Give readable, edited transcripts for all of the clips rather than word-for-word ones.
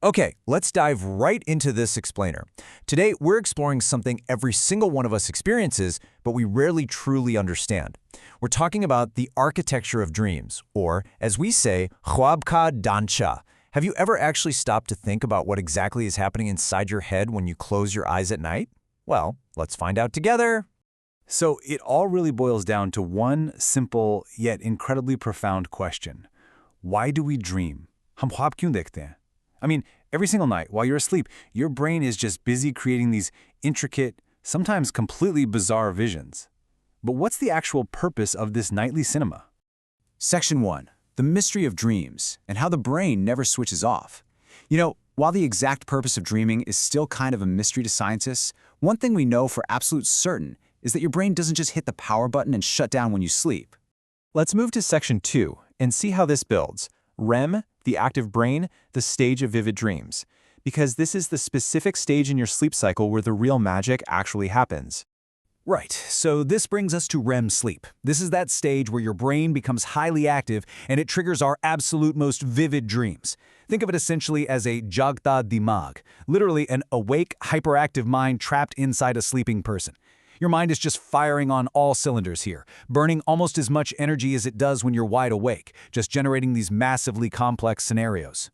Okay, let's dive right into this explainer. Today, we're exploring something every single one of us experiences, but we rarely truly understand. We're talking about the architecture of dreams, or, as we say, Khwab Dancha. Have you ever actually stopped to think about what exactly is happening inside your head when you close your eyes at night? Well, let's find out together. So it all really boils down to one simple yet incredibly profound question. Why do we dream? हम ख्वाब क्यों देखते हैं? I mean, every single night while you're asleep, your brain is just busy creating these intricate, sometimes completely bizarre visions. But what's the actual purpose of this nightly cinema? Section 1. The mystery of dreams and how the brain never switches off. While the exact purpose of dreaming is still kind of a mystery to scientists, one thing we know for absolute certain is that your brain doesn't just hit the power button and shut down when you sleep. Let's move to Section 2 and see how this builds. REM, the active brain, the stage of vivid dreams. Because this is the specific stage in your sleep cycle where the real magic actually happens. Right, so this brings us to REM sleep. This is that stage where your brain becomes highly active and it triggers our absolute most vivid dreams. Think of it essentially as a jagta dimag, literally an awake, hyperactive mind trapped inside a sleeping person. Your mind is just firing on all cylinders here, burning almost as much energy as it does when you're wide awake, just generating these massively complex scenarios.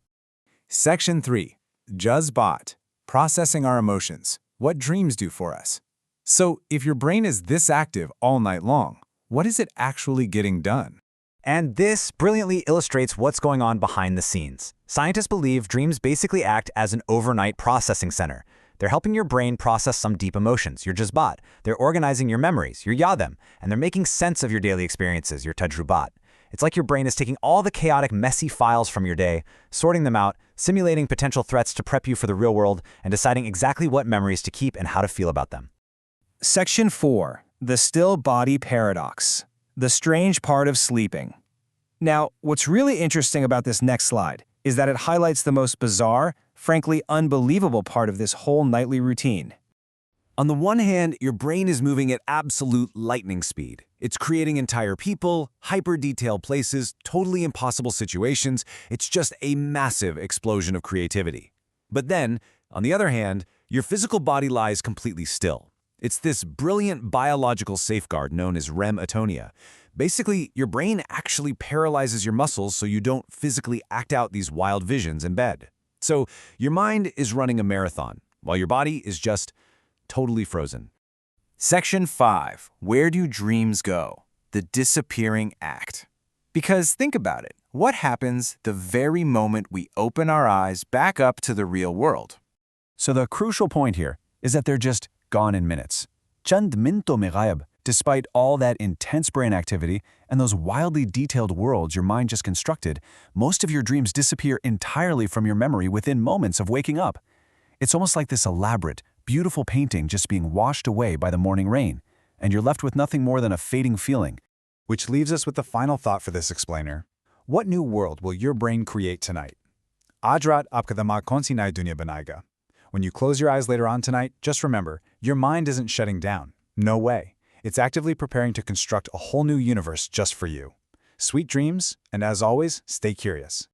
Section 3. Jazbat. Processing our emotions. What dreams do for us. So, if your brain is this active all night long, what is it actually getting done? And this brilliantly illustrates what's going on behind the scenes. Scientists believe dreams basically act as an overnight processing center. They're helping your brain process some deep emotions, your jazbat. They're organizing your memories, your yadam, and they're making sense of your daily experiences, your tajrubat. It's like your brain is taking all the chaotic, messy files from your day, sorting them out, simulating potential threats to prep you for the real world, and deciding exactly what memories to keep and how to feel about them. Section 4. The still body paradox. The strange part of sleeping. Now, what's really interesting about this next slide is that it highlights the most bizarre, frankly unbelievable part of this whole nightly routine. On the one hand, your brain is moving at absolute lightning speed. It's creating entire people, hyper-detailed places, totally impossible situations. It's just a massive explosion of creativity. But then, on the other hand, your physical body lies completely still. It's this brilliant biological safeguard known as REM atonia. Basically, your brain actually paralyzes your muscles so you don't physically act out these wild visions in bed. So your mind is running a marathon, while your body is just totally frozen. Section 5. Where do dreams go? The disappearing act. Because think about it. What happens the very moment we open our eyes back up to the real world? So the crucial point here is that they're just gone in minutes. Chand minto mein ghayab. Despite all that intense brain activity and those wildly detailed worlds your mind just constructed, most of your dreams disappear entirely from your memory within moments of waking up. It's almost like this elaborate, beautiful painting just being washed away by the morning rain, and you're left with nothing more than a fading feeling. Which leaves us with the final thought for this explainer. What new world will your brain create tonight? Ajrat aapka damag kaun si nayi dunya banayega? When you close your eyes later on tonight, just remember, your mind isn't shutting down. No way. It's actively preparing to construct a whole new universe just for you. Sweet dreams, and as always, stay curious.